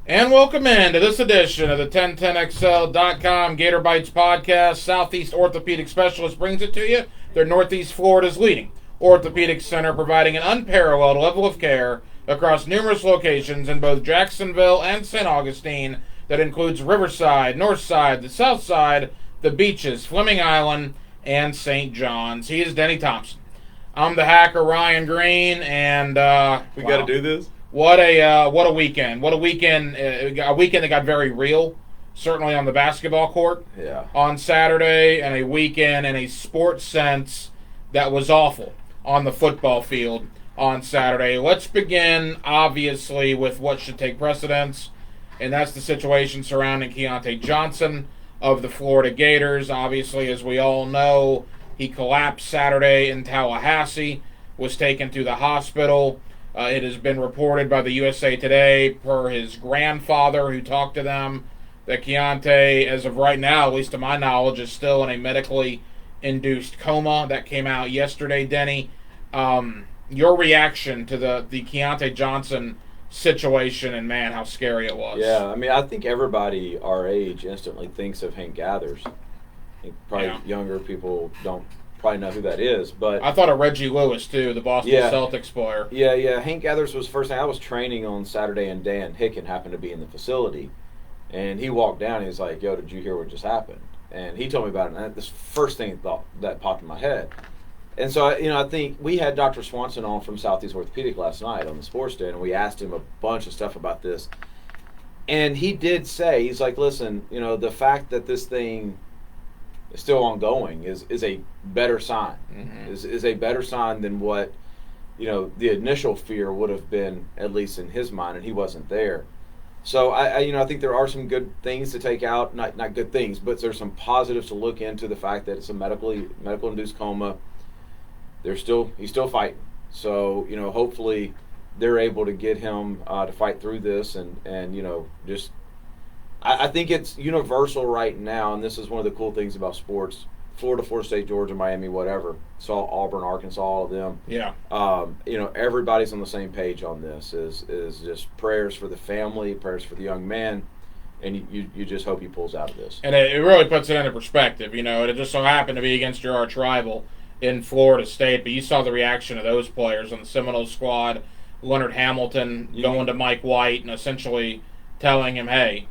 And welcome in to this edition of the 1010XL.com Gator Bites podcast. Southeast Orthopedic Specialist brings it to you. They're Northeast Florida's leading orthopedic center, providing an unparalleled level of care across numerous locations in both Jacksonville and St. Augustine. That includes Riverside, Northside, the South Side, the beaches, Fleming Island, and St. John's. He is Denny Thompson. I'm the hacker, Ryan Green, and we got to do this. What a weekend! What a weekend! A weekend that got very real, certainly on the basketball court. Yeah. On Saturday, and a weekend in a sports sense that was awful on the football field on Saturday. Let's begin, obviously, with what should take precedence, and that's the situation surrounding Keontae Johnson of the Florida Gators. Obviously, as we all know, he collapsed Saturday in Tallahassee, was taken to the hospital. It has been reported by the USA Today, per his grandfather who talked to them, that Keontae, as of right now, at least to my knowledge, is still in a medically induced coma. That came out yesterday, Denny. Your reaction to the Keontae Johnson situation, and man, how scary it was. Yeah, I mean, I think everybody our age instantly thinks of Hank Gathers. I think probably younger people don't probably know who that is, but I thought of Reggie Lewis too, the Boston Celtics player. Yeah. Hank Gathers was the first thing. I was training on Saturday, and Dan Hicken happened to be in the facility, and he walked down. And he's like, "Yo, did you hear what just happened?" And he told me about it. And this first thing that popped in my head. And so, I think we had Dr. Swanson on from Southeast Orthopedic last night on the Sports Day, and we asked him a bunch of stuff about this. And he did say, he's like, "Listen, the fact that this thing is still ongoing is a better sign. Mm-hmm. Is a better sign than what the initial fear would have been, at least in his mind, and he wasn't there." So I think there are some good things to take out, not good things, but there's some positives to look into. The fact that it's a medical induced coma. He's still fighting. So hopefully they're able to get him to fight through this, and just. I think it's universal right now, and this is one of the cool things about sports. Florida State, Georgia, Miami, whatever. Saw Auburn, Arkansas, all of them. Yeah. Everybody's on the same page on this. Is just prayers for the family, prayers for the young man, and you just hope he pulls out of this. And it really puts it into perspective. It just so happened to be against your arch rival in Florida State, but you saw the reaction of those players on the Seminoles squad. Leonard Hamilton going to Mike White and essentially telling him, "Hey,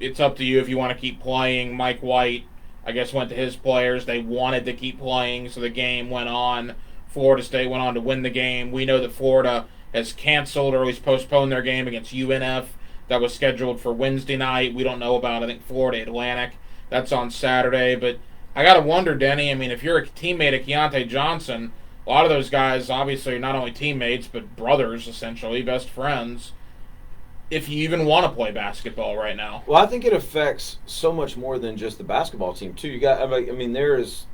it's up to you if you want to keep playing." Mike White, I guess, went to his players. They wanted to keep playing, so the game went on. Florida State went on to win the game. We know that Florida has canceled or at least postponed their game against UNF that was scheduled for Wednesday night. We don't know about, I think, Florida Atlantic. That's on Saturday. But I got to wonder, Denny, I mean, if you're a teammate of Keontae Johnson, a lot of those guys obviously are not only teammates but brothers, essentially, best friends. If you even want to play basketball right now. Well, I think it affects so much more than just the basketball team too.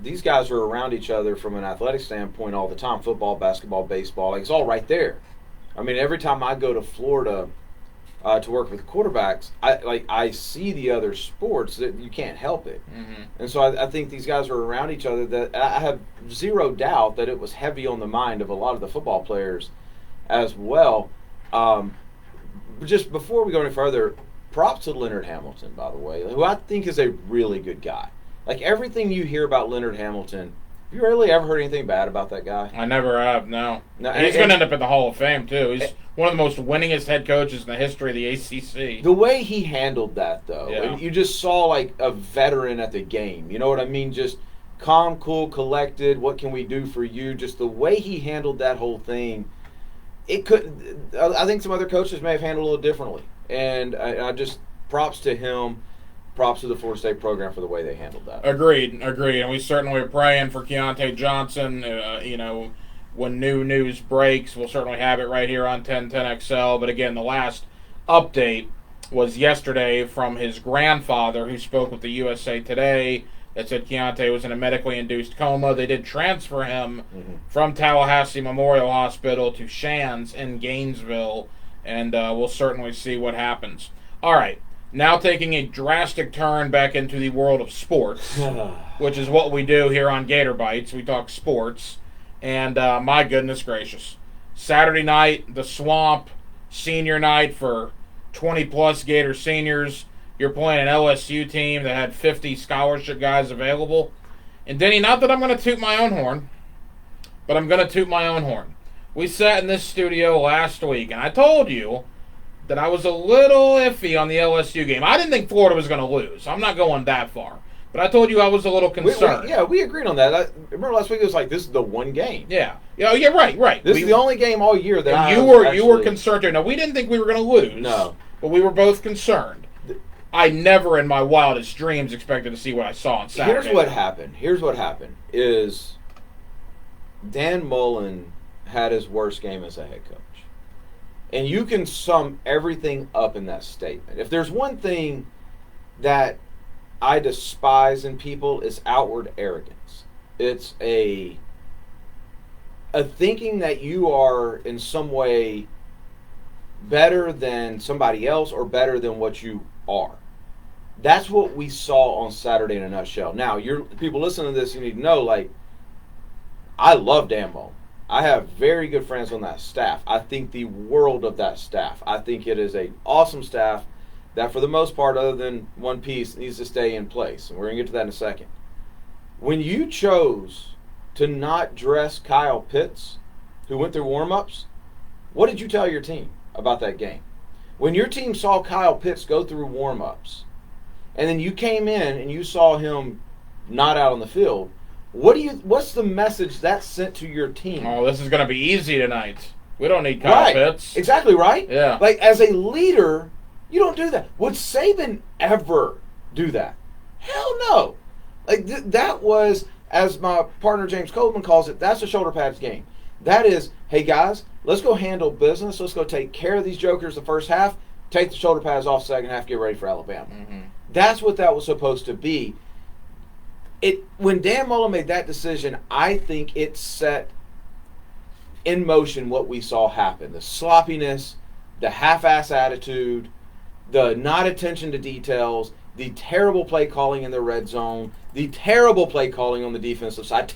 These guys are around each other from an athletic standpoint all the time. Football, basketball, baseball, it's all right there. I mean, every time I go to Florida to work with quarterbacks, I see the other sports that you can't help it. Mm-hmm. And so I think these guys are around each other. That I have zero doubt that it was heavy on the mind of a lot of the football players as well. Just before we go any further, props to Leonard Hamilton, by the way, who I think is a really good guy. Like, everything you hear about Leonard Hamilton, have you really ever heard anything bad about that guy? I never have, no. He's going to end up in the Hall of Fame, too. He's one of the most winningest head coaches in the history of the ACC. The way he handled that, though, yeah. You just saw, like, a veteran at the game. You know what I mean? Just calm, cool, collected, what can we do for you? Just the way he handled that whole thing. I think some other coaches may have handled it a little differently. And I just, props to him, props to the Florida State program for the way they handled that. Agreed. And we certainly are praying for Keontae Johnson. When new news breaks, we'll certainly have it right here on 1010XL. But again, the last update was yesterday from his grandfather, who spoke with the USA Today, that said Keontae was in a medically induced coma. They did transfer him from Tallahassee Memorial Hospital to Shands in Gainesville, and we'll certainly see what happens. All right, now taking a drastic turn back into the world of sports, which is what we do here on Gator Bites. We talk sports, and my goodness gracious. Saturday night, the Swamp, senior night for 20-plus Gator seniors. You're playing an LSU team that had 50 scholarship guys available. And Denny, not that I'm going to toot my own horn, but I'm going to toot my own horn. We sat in this studio last week, and I told you that I was a little iffy on the LSU game. I didn't think Florida was going to lose. I'm not going that far. But I told you I was a little concerned. We agreed on that. Remember last week it was like, this is the one game. Yeah. Yeah, right. This is the only game all year that you were concerned too. Now, we didn't think we were going to lose. No. But we were both concerned. I never in my wildest dreams expected to see what I saw on Saturday. Here's what happened is Dan Mullen had his worst game as a head coach. And you can sum everything up in that statement. If there's one thing that I despise in people, it's outward arrogance. It's a thinking that you are in some way better than somebody else or better than what you are. That's what we saw on Saturday in a nutshell. Now, people listening to this, you need to know, like, I love Dan Mullen. I have very good friends on that staff. I think the world of that staff. I think it is an awesome staff that, for the most part, other than one piece, needs to stay in place. And we're going to get to that in a second. When you chose to not dress Kyle Pitts, who went through warm-ups, what did you tell your team about that game? When your team saw Kyle Pitts go through warm-ups, and then you came in and you saw him not out on the field, what's the message that sent to your team? Oh, this is going to be easy tonight. We don't need Kyle Pitts. Exactly right. Yeah. Like, as a leader, you don't do that. Would Saban ever do that? Hell no. Like, that was, as my partner James Coleman calls it, that's a shoulder pads game. That is, hey guys, let's go handle business. Let's go take care of these jokers the first half. Take the shoulder pads off second half. Get ready for Alabama. Mm-hmm. That's what that was supposed to be. When Dan Mullen made that decision, I think it set in motion what we saw happen. The sloppiness, the half-ass attitude, the not attention to details, the terrible play calling in the red zone, the terrible play calling on the defensive side,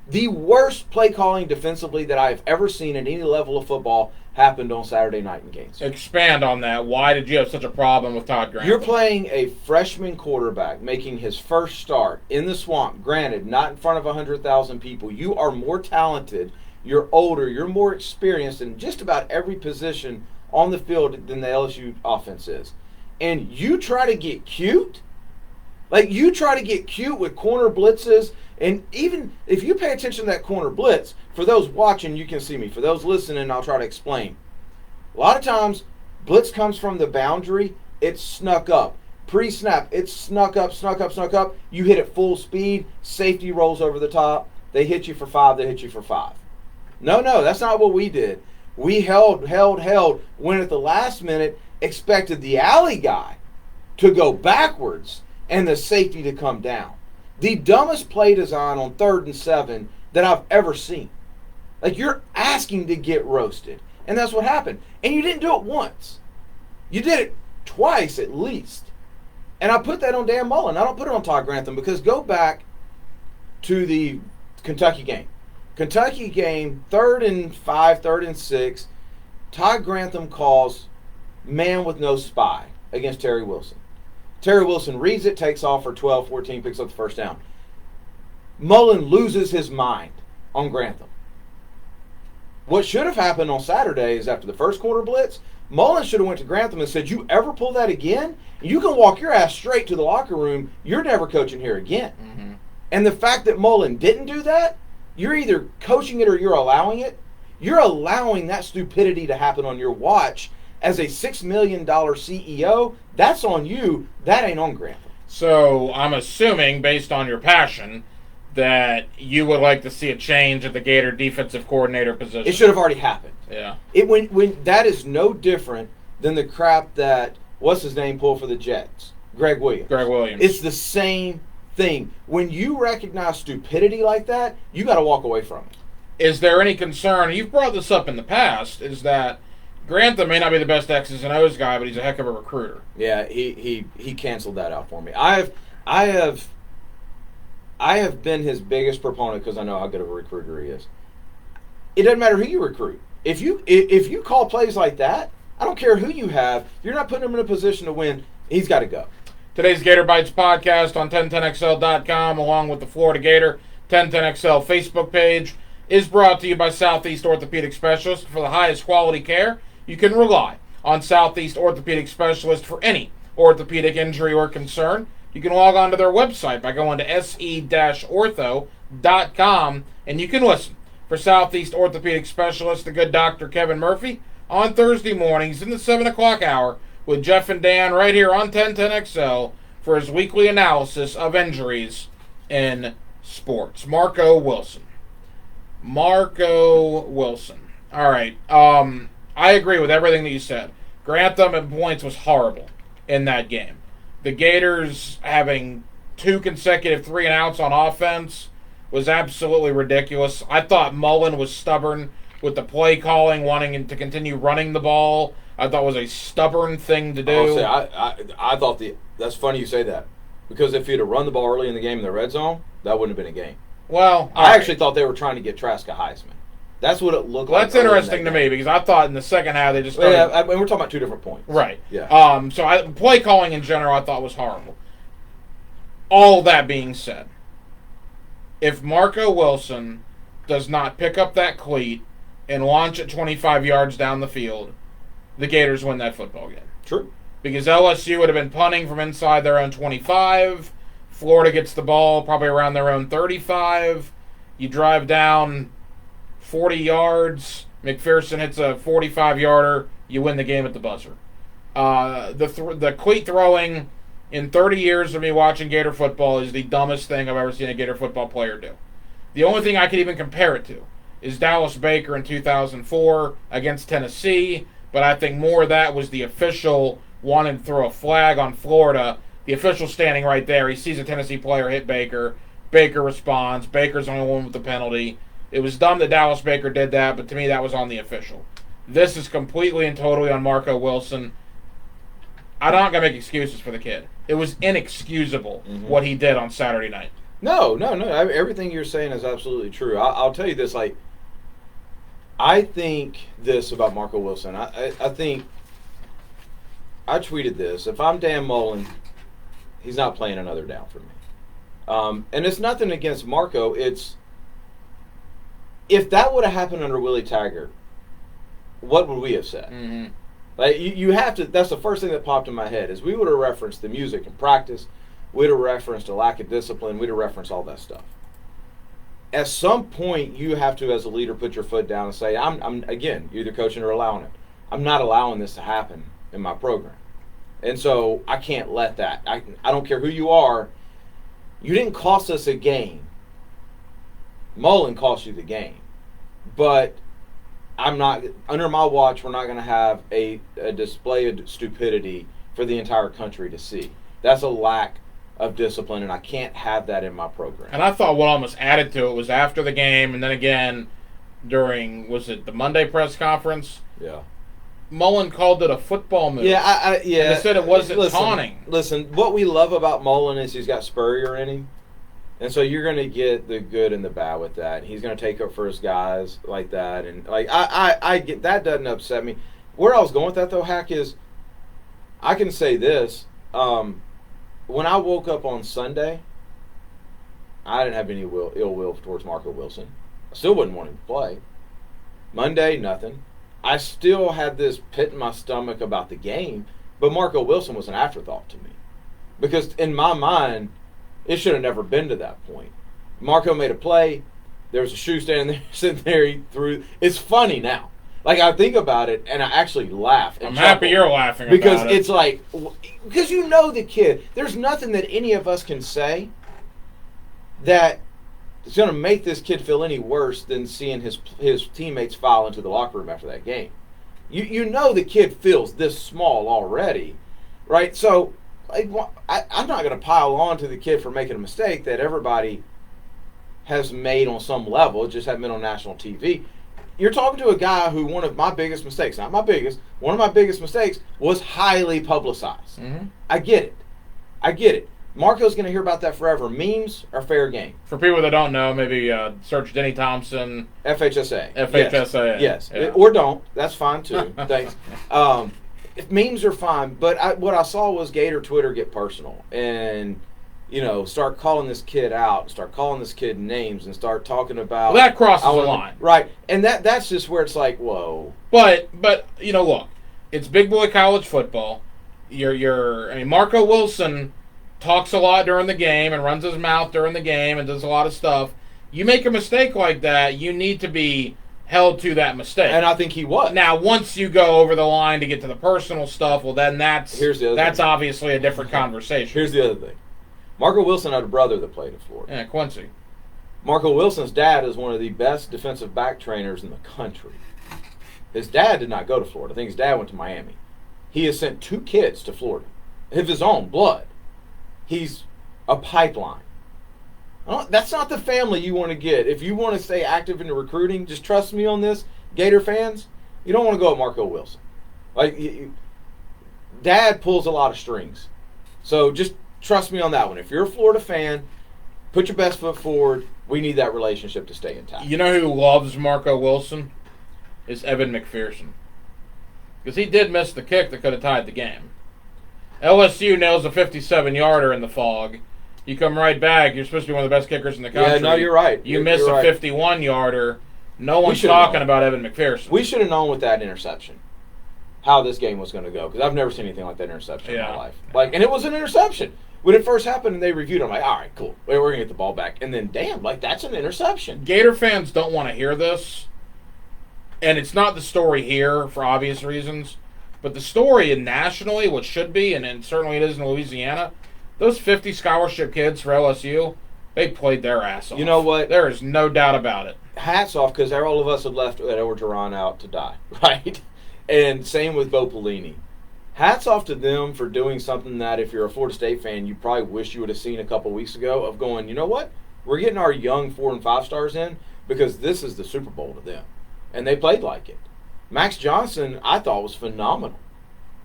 the worst play calling defensively that I've ever seen at any level of football happened on Saturday night in games. Expand on that. Why did you have such a problem with Todd Grantham? You're playing a freshman quarterback making his first start in the swamp. Granted, not in front of 100,000 people. You are more talented, you're older, you're more experienced in just about every position on the field than the LSU offense is. And you try to get cute? Like, you try to get cute with corner blitzes, and even if you pay attention to that corner blitz, for those watching, you can see me. For those listening, I'll try to explain. A lot of times, blitz comes from the boundary, it's snuck up. Pre-snap, it's snuck up. You hit it full speed, safety rolls over the top, they hit you for 5, they hit you for 5. No, that's not what we did. We held, when at the last minute, expected the alley guy to go backwards and the safety to come down. The dumbest play design on 3rd and 7 that I've ever seen. Like, you're asking to get roasted. And that's what happened. And you didn't do it once. You did it twice at least. And I put that on Dan Mullen. I don't put it on Todd Grantham, because go back to the Kentucky game. Kentucky game, 3rd and 5, 3rd and 6. Todd Grantham calls man with no spy against Terry Wilson. Terry Wilson reads it, takes off for 12, 14, picks up the first down. Mullen loses his mind on Grantham. What should have happened on Saturday is, after the first quarter blitz, Mullen should have went to Grantham and said, you ever pull that again, you can walk your ass straight to the locker room. You're never coaching here again. Mm-hmm. And the fact that Mullen didn't do that, you're either coaching it or you're allowing it. You're allowing that stupidity to happen on your watch. As a $6 million CEO, that's on you. That ain't on Grantham. So I'm assuming, based on your passion, that you would like to see a change at the Gator defensive coordinator position. It should have already happened. Yeah. When that is no different than the crap that what's his name pulled for the Jets, Greg Williams. It's the same thing. When you recognize stupidity like that, you got to walk away from it. Is there any concern? You've brought this up in the past. Is that Grantham may not be the best X's and O's guy, but he's a heck of a recruiter. Yeah, he canceled that out for me. I have been his biggest proponent because I know how good of a recruiter he is. It doesn't matter who you recruit. If you call plays like that, I don't care who you have. If you're not putting him in a position to win, he's got to go. Today's Gator Bites podcast on 1010XL.com, along with the Florida Gator 1010XL Facebook page, is brought to you by Southeast Orthopedic Specialists. For the highest quality care, you can rely on Southeast Orthopedic Specialists for any orthopedic injury or concern. You can log on to their website by going to se-ortho.com, and you can listen for Southeast Orthopedic Specialist, the good Dr. Kevin Murphy, on Thursday mornings in the 7 o'clock hour with Jeff and Dan right here on 1010XL for his weekly analysis of injuries in sports. Marco Wilson. All right. I agree with everything that you said. Grantham at points was horrible in that game. The Gators having 2 consecutive 3-and-outs on offense was absolutely ridiculous. I thought Mullen was stubborn with the play calling, wanting to continue running the ball. I thought was a stubborn thing to do. I thought that's funny you say that, because if he'd have run the ball early in the game in the red zone, that wouldn't have been a game. Well, I actually thought they were trying to get Trask a Heisman. That's what it looked like. That's interesting to me, because I thought in the second half they just started. Yeah, and we're talking about 2 different points. Right. Yeah. So play calling in general I thought was horrible. All that being said, if Marco Wilson does not pick up that cleat and launch it 25 yards down the field, the Gators win that football game. True. Because LSU would have been punting from inside their own 25. Florida gets the ball probably around their own 35. You drive down 40 yards. McPherson hits a 45-yarder. You win the game at the buzzer. The cleat throwing in 30 years of me watching Gator football is the dumbest thing I've ever seen a Gator football player do. The only thing I can even compare it to is Dallas Baker in 2004 against Tennessee, but I think more of that was the official wanting to throw a flag on Florida. The official standing right there. He sees a Tennessee player hit Baker. Baker responds. Baker's the only one with the penalty. It was dumb that Dallas Baker did that, but to me that was on the official. This is completely and totally on Marco Wilson. I'm not going to make excuses for the kid. It was inexcusable what he did on Saturday night. No. Everything you're saying is absolutely true. I'll tell you this. I think this about Marco Wilson. I think I tweeted this. If I'm Dan Mullen, he's not playing another down for me. And it's nothing against Marco. It's if that would have happened under Willie Taggart, what would we have said? Mm-hmm. Like you have to. That's the first thing that popped in my head is we would have referenced the music and practice. We'd have referenced a lack of discipline. We'd have referenced all that stuff. At some point, you have to, as a leader, put your foot down and say, "I'm again, you're either coaching or allowing it. I'm not allowing this to happen in my program, and so I can't let that. I don't care who you are. You didn't cost us a game. Mullen cost you the game, but." I'm not under my watch. We're not going to have a display of stupidity for the entire country to see. That's a lack of discipline, and I can't have that in my program. And I thought what almost added to it was after the game, and then again during the Monday press conference? Yeah. Mullen called it a football move. Yeah, And they said it wasn't taunting. Listen, what we love about Mullen is he's got Spurrier in him. And so you're going to get the good and the bad with that. He's going to take up for his guys like that. And I get that doesn't upset me. Where I was going with that, though, Hack, is I can say this. When I woke up on Sunday, I didn't have any ill will towards Marco Wilson. I still wouldn't want him to play. Monday, nothing. I still had this pit in my stomach about the game, but Marco Wilson was an afterthought to me. Because in my mind, it should have never been to that point. Marco made a play. There was a shoe standing there, sitting there. He threw. It's funny now. Like, I think about it, and I actually laugh. I'm happy you're laughing because about it. it's like, because you know the kid. There's nothing that any of us can say that is going to make this kid feel any worse than seeing his teammates file into the locker room after that game. You know the kid feels this small already, right? So I'm not going to pile on to the kid for making a mistake that everybody has made on some level. It just hasn't been on national TV. You're talking to a guy who one of my biggest mistakes, not my biggest, one of my biggest mistakes was highly publicized. Mm-hmm. I get it. Marco's going to hear about that forever. Memes are fair game. For people that don't know, maybe search Denny Thompson. FHSA. FHSA. Yes. Yeah. Or don't. That's fine, too. Thanks. Memes are fine, but what I saw was Gator Twitter get personal and, start calling this kid out, start calling this kid names, and start talking about... Well, that crosses the line. Right. And that's just where it's like, whoa. But look, it's big boy college football. Marco Wilson talks a lot during the game and runs his mouth during the game and does a lot of stuff. You make a mistake like that, you need to be held to that mistake. And I think he was. Now, once you go over the line to get to the personal stuff, well, then that's thing. Obviously a different conversation. Here's the other thing. Marco Wilson had a brother that played at Florida. Yeah, Quincy. Marco Wilson's dad is one of the best defensive back trainers in the country. His dad did not go to Florida. I think his dad went to Miami. He has sent 2 kids to Florida of his own blood. He's a pipeline. That's not the family you want to get. If you want to stay active in the recruiting, just trust me on this, Gator fans, you don't want to go at Marco Wilson. Dad pulls a lot of strings. So just trust me on that one. If you're a Florida fan, put your best foot forward. We need that relationship to stay intact. You know who loves Marco Wilson? Is Evan McPherson. Because he did miss the kick that could have tied the game. LSU nails a 57-yarder in the fog. You come right back. You're supposed to be one of the best kickers in the country. Yeah, no, you're right. You miss a 51-yarder. No one's talking about Evan McPherson. We should have known with that interception how this game was going to go, because I've never seen anything like that interception in my life. And it was an interception. When it first happened and they reviewed it, I'm like, all right, cool. We're going to get the ball back. And then, damn, that's an interception. Gator fans don't want to hear this. And it's not the story here for obvious reasons. But the story nationally, what should be, and certainly it is in Louisiana, those 50 scholarship kids for LSU, they played their ass off. You know what? There is no doubt about it. Hats off, because all of us had left at Orgeron out to die, right? And same with Bo Pelini. Hats off to them for doing something that if you're a Florida State fan, you probably wish you would have seen a couple weeks ago, of going, you know what? We're getting our young 4 and 5 stars in because this is the Super Bowl to them. And they played like it. Max Johnson, I thought, was phenomenal.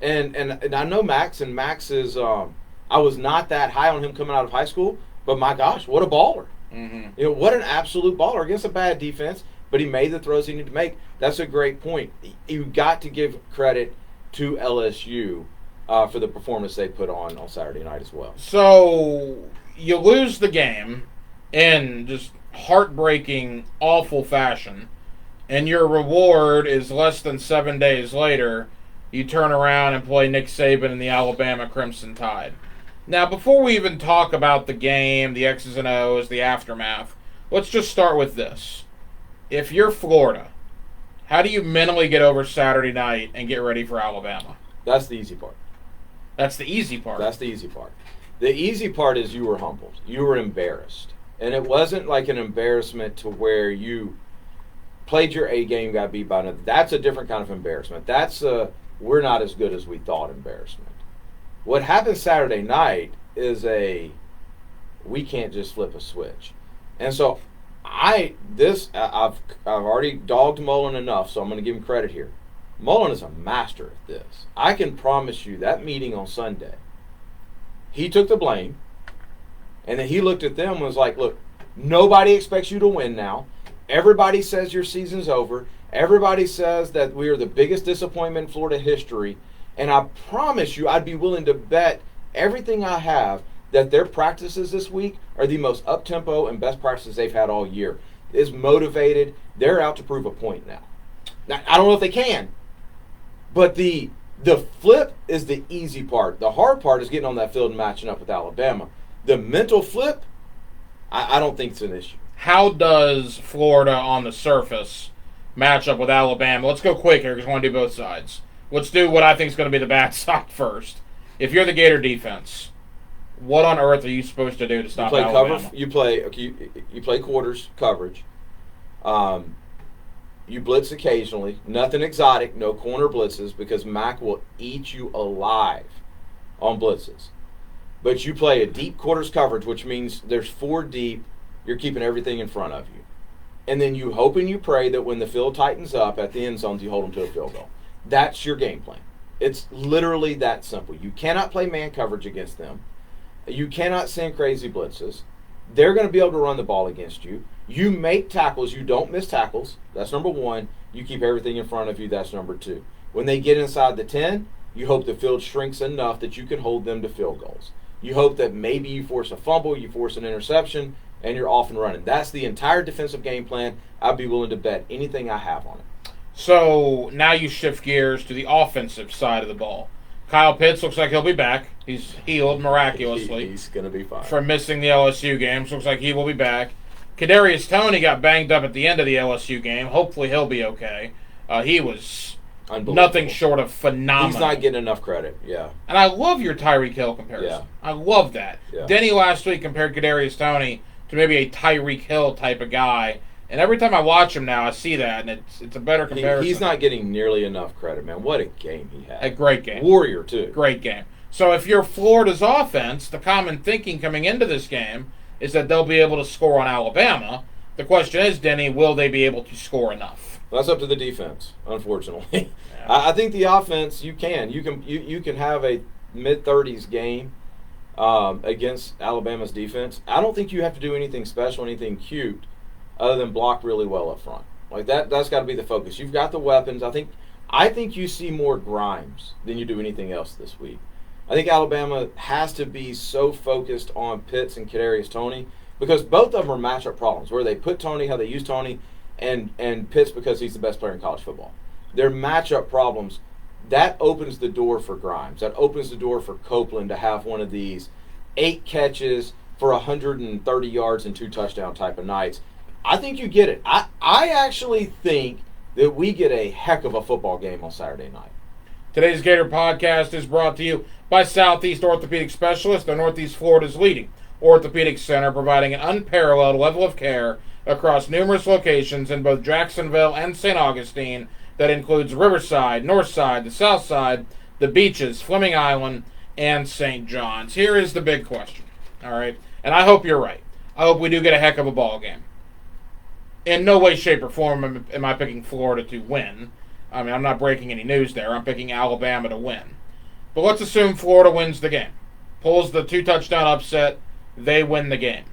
And I know Max, and Max is, I was not that high on him coming out of high school, but my gosh, what a baller. Mm-hmm. What an absolute baller against a bad defense, but he made the throws he needed to make. That's a great point. You got to give credit to LSU for the performance they put on Saturday night as well. So you lose the game in just heartbreaking, awful fashion, and your reward is less than 7 days later, you turn around and play Nick Saban and the Alabama Crimson Tide. Now, before we even talk about the game, the X's and O's, the aftermath, let's just start with this. If you're Florida, how do you mentally get over Saturday night and get ready for Alabama? That's the easy part. That's the easy part. That's the easy part. The easy part is you were humbled. You were embarrassed. And it wasn't like an embarrassment to where you played your A game, got beat by another. That's a different kind of embarrassment. That's we're not as good as we thought embarrassment. What happened Saturday night is we can't just flip a switch. And so I've already dogged Mullen enough, so I'm going to give him credit here. Mullen is a master at this. I can promise you that meeting on Sunday, he took the blame, and then he looked at them and was like, look, nobody expects you to win now. Everybody says your season's over. Everybody says that we are the biggest disappointment in Florida history. And I promise you, I'd be willing to bet everything I have that their practices this week are the most up-tempo and best practices they've had all year. Is motivated. They're out to prove a point now. Now, I don't know if they can, but the flip is the easy part. The hard part is getting on that field and matching up with Alabama. The mental flip, I don't think it's an issue. How does Florida on the surface match up with Alabama? Let's go quick here because I want to do both sides. Let's do what I think is going to be the bad side first. If you're the Gator defense, what on earth are you supposed to do to stop Alabama? You play quarters coverage. You blitz occasionally. Nothing exotic. No corner blitzes because Mac will eat you alive on blitzes. But you play a deep quarters coverage, which means there's 4 deep. You're keeping everything in front of you. And then you hope and you pray that when the field tightens up at the end zones, you hold them to a field goal. That's your game plan. It's literally that simple. You cannot play man coverage against them. You cannot send crazy blitzes. They're going to be able to run the ball against you. You make tackles. You don't miss tackles. That's number one. You keep everything in front of you. That's number two. When they get inside the 10, you hope the field shrinks enough that you can hold them to field goals. You hope that maybe you force a fumble, you force an interception, and you're off and running. That's the entire defensive game plan. I'd be willing to bet anything I have on it. So now you shift gears to the offensive side of the ball. Kyle Pitts looks like he'll be back. He's healed miraculously. He's going to be fine. From missing the LSU games. Looks like he will be back. Kadarius Toney got banged up at the end of the LSU game. Hopefully he'll be okay. He was nothing short of phenomenal. He's not getting enough credit, yeah. And I love your Tyreek Hill comparison. Yeah. I love that. Yeah. Denny last week compared Kadarius Toney to maybe a Tyreek Hill type of guy. And every time I watch him now, I see that, and it's a better comparison. He's not getting nearly enough credit, man. What a game he had. A great game. Warrior, too. Great game. So if you're Florida's offense, the common thinking coming into this game is that they'll be able to score on Alabama. The question is, Denny, will they be able to score enough? Well, that's up to the defense, unfortunately. Yeah. I think the offense, you can have a mid-30s game against Alabama's defense. I don't think you have to do anything special, anything cute, other than block really well up front. Like that's got to be the focus. You've got the weapons. I think you see more Grimes than you do anything else this week. I think Alabama has to be so focused on Pitts and Kadarius Toney because both of them are matchup problems. Where they put Toney, how they use Toney, and Pitts because he's the best player in college football. They're matchup problems. That opens the door for Grimes. That opens the door for Copeland to have one of these 8 catches for 130 yards and 2 touchdown type of nights. I think you get it. I actually think that we get a heck of a football game on Saturday night. Today's Gator podcast is brought to you by Southeast Orthopedic Specialists, the Northeast Florida's leading orthopedic center, providing an unparalleled level of care across numerous locations in both Jacksonville and St. Augustine. That includes Riverside, Northside, the South Side, the beaches, Fleming Island, and St. John's. Here is the big question, all right? And I hope you're right. I hope we do get a heck of a ball game. In no way, shape, or form am I picking Florida to win. I mean, I'm not breaking any news there. I'm picking Alabama to win. But let's assume Florida wins the game. Pulls the 2-touchdown upset. They win the game.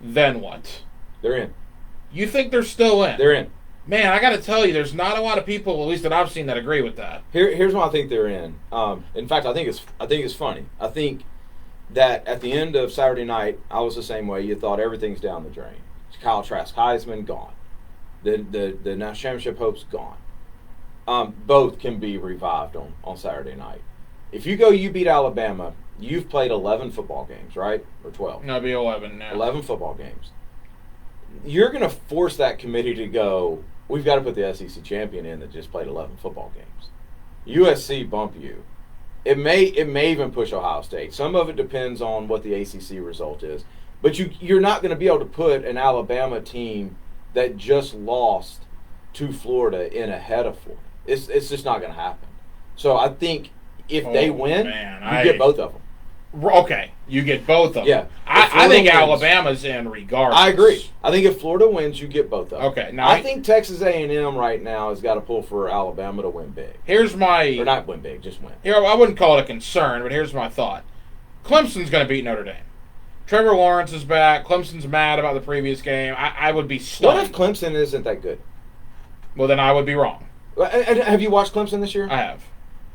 Then what? They're in. You think they're still in? They're in. Man, I got to tell you, there's not a lot of people, at least that I've seen, that agree with that. Here's why I think they're in. In fact, I think it's funny. I think that at the end of Saturday night, I was the same way. You thought everything's down the drain. Kyle Trask, Heisman, gone. The national championship hope's gone. Both can be revived on Saturday night. If you beat Alabama, you've played 11 football games, right? Or 12? No, it'll be 11 now. 11 football games. You're going to force that committee to go, we've got to put the SEC champion in that just played 11 football games. USC bump you. It may even push Ohio State. Some of it depends on what the ACC result is. But you're not going to be able to put an Alabama team that just lost to Florida in ahead of Florida. It's just not going to happen. So I think if they win, you get both of them. Okay, you get both of them. Yeah. I think Alabama's in regardless. I agree. I think if Florida wins, you get both of them. Okay. Now I think Texas A&M right now has got to pull for Alabama to win big. Here's my... Or not win big, just win. Here, I wouldn't call it a concern, but here's my thought. Clemson's going to beat Notre Dame. Trevor Lawrence is back. Clemson's mad about the previous game. I would be stunned. What if Clemson isn't that good? Well, then I would be wrong. And have you watched Clemson this year? I have.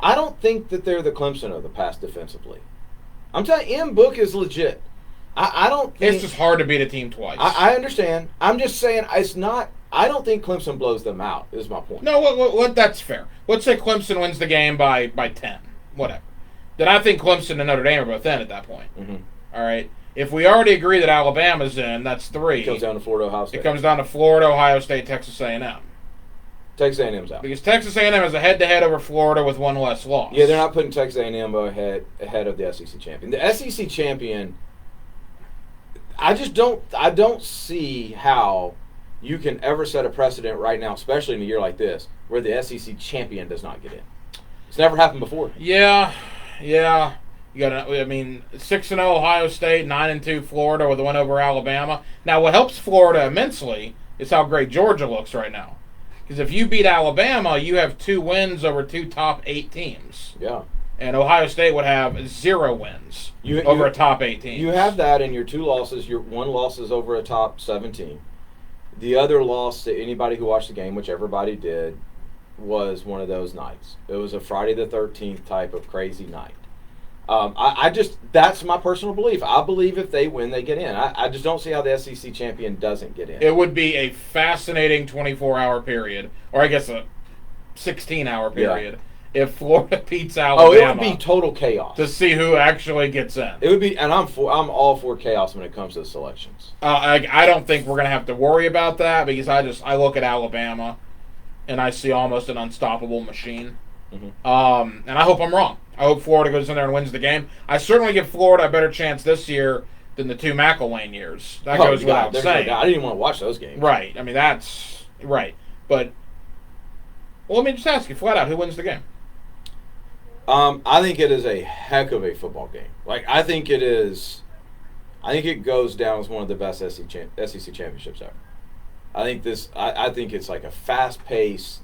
I don't think that they're the Clemson of the past defensively. I'm telling you, M-Book is legit. I don't think... It's just hard to beat a team twice. I understand. I'm just saying it's not... I don't think Clemson blows them out, is my point. No, what that's fair. Let's say Clemson wins the game by 10. Whatever. Then I think Clemson and Notre Dame are both in at that point. Mm-hmm. All right? If we already agree that Alabama's in, that's 3. It comes down to Florida, Ohio State. It comes down to Florida, Ohio State, Texas A&M. Texas A&M's out. Because Texas A&M has a head-to-head over Florida with 1 less loss. Yeah, they're not putting Texas A&M ahead of the SEC champion. The SEC champion, I don't see how you can ever set a precedent right now, especially in a year like this, where the SEC champion does not get in. It's never happened before. Yeah. You got 6-0 Ohio State, 9-2 Florida with a win over Alabama. Now, what helps Florida immensely is how great Georgia looks right now. Because if you beat Alabama, you have 2 wins over 2 top 8 teams. Yeah. And Ohio State would have 0 wins over a top 8 team. You have that in your 2 losses. Your 1 loss is over a top 17. The other loss to anybody who watched the game, which everybody did, was one of those nights. It was a Friday the 13th type of crazy night. That's my personal belief. I believe if they win, they get in. I just don't see how the SEC champion doesn't get in. It would be a fascinating 24-hour period, or I guess a 16-hour period, if Florida beats Alabama. Oh, it would be total chaos to see who actually gets in. It would be, and I'm all for chaos when it comes to the selections. I don't think we're going to have to worry about that because I look at Alabama, and I see almost an unstoppable machine. Mm-hmm. And I hope I'm wrong. I hope Florida goes in there and wins the game. I certainly give Florida a better chance this year than the 2 McElwain years. That goes without saying. I didn't even want to watch those games. Right. I mean, that's right. But, well, let me just ask you flat out, who wins the game? I think it is a heck of a football game. I think it is. I think it goes down as one of the best SEC championships ever. I think it's like a fast-paced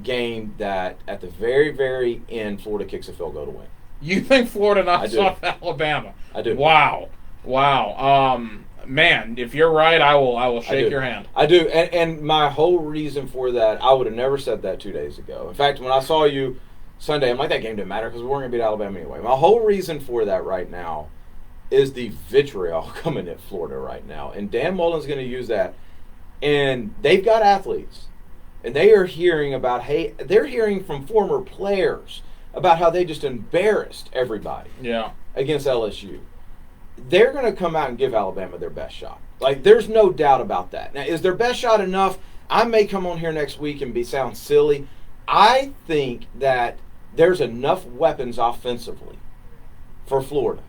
game that at the very, very end, Florida kicks a field goal to win. You think Florida knocks off Alabama? I do. Wow. Man, if you're right, I will shake your hand. I do, and my whole reason for that, I would have never said that 2 days ago. In fact, when I saw you Sunday, I'm like, that game didn't matter because we weren't going to beat Alabama anyway. My whole reason for that right now is the vitriol coming at Florida right now, and Dan Mullen's going to use that. And they've got athletes, and they are hearing they're hearing from former players about how they just embarrassed everybody against LSU. They're going to come out and give Alabama their best shot. There's no doubt about that. Now, is their best shot enough? I may come on here next week and sound silly. I think that there's enough weapons offensively for Florida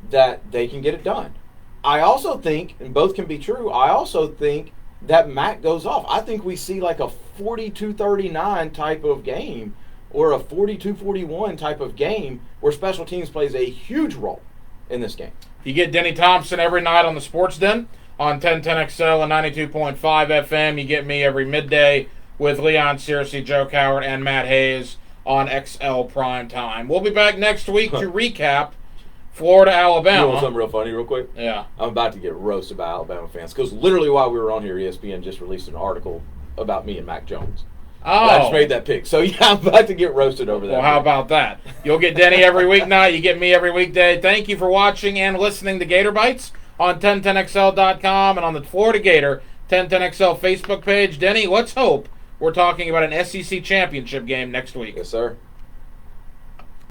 that they can get it done. I also think, and both can be true, I also think that Mac goes off. I think we see a 42-39 type of game or a 42-41 type of game where special teams plays a huge role in this game. You get Denny Thompson every night on the Sports Den on 1010XL and 92.5 FM. You get me every midday with Leon Searcy, Joe Coward, and Matt Hayes on XL Prime Time. We'll be back next week to recap Florida, Alabama. You want something real funny real quick? Yeah. I'm about to get roasted by Alabama fans because literally while we were on here, ESPN just released an article about me and Mac Jones. Oh. I just made that pick. So, I'm about to get roasted over that. Well, how about that? You'll get Denny every weeknight. You get me every weekday. Thank you for watching and listening to Gator Bites on 1010XL.com and on the Florida Gator 1010XL Facebook page. Denny, let's hope we're talking about an SEC championship game next week. Yes, sir.